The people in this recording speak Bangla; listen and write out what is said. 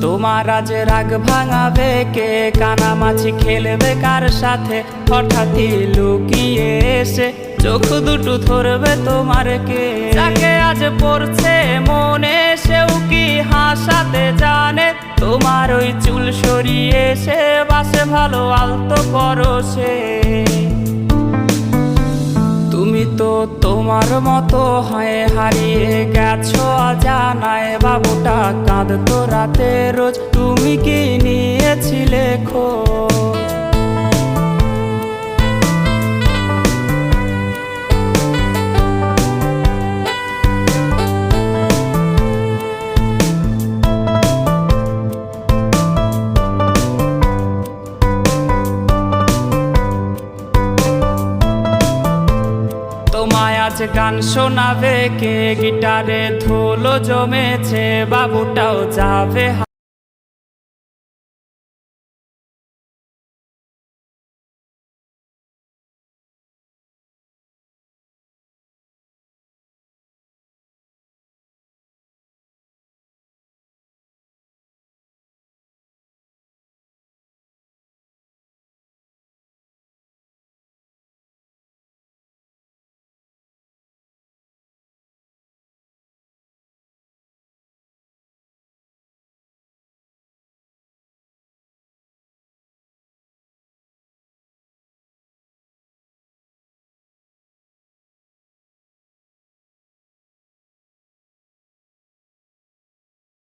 তোমার আজ রাগ ভাঙাবে কে? কানামাছি খেলবে কার সাথে? হঠাৎই লুকিয়ে এসে চোখ দুটো ধরবে তোমার কে? যাকে আজ পড়ছে মনে সেও কি হাসাতে জানে? তোমার ওই চুল সরিয়ে সে বাসে ভালো আলতো পরশে। তুমি তো তোমার মতো হয়ে হারিয়ে গেছো অজানায়। বাবুটা কাঁদতো রাতে রোজ, তুমি কি নিয়েছিলে খোঁজ? তোমায় আজ গান শোনাবে কে? গিটারে ধুলো জমেছে, বাবুটাও যাবে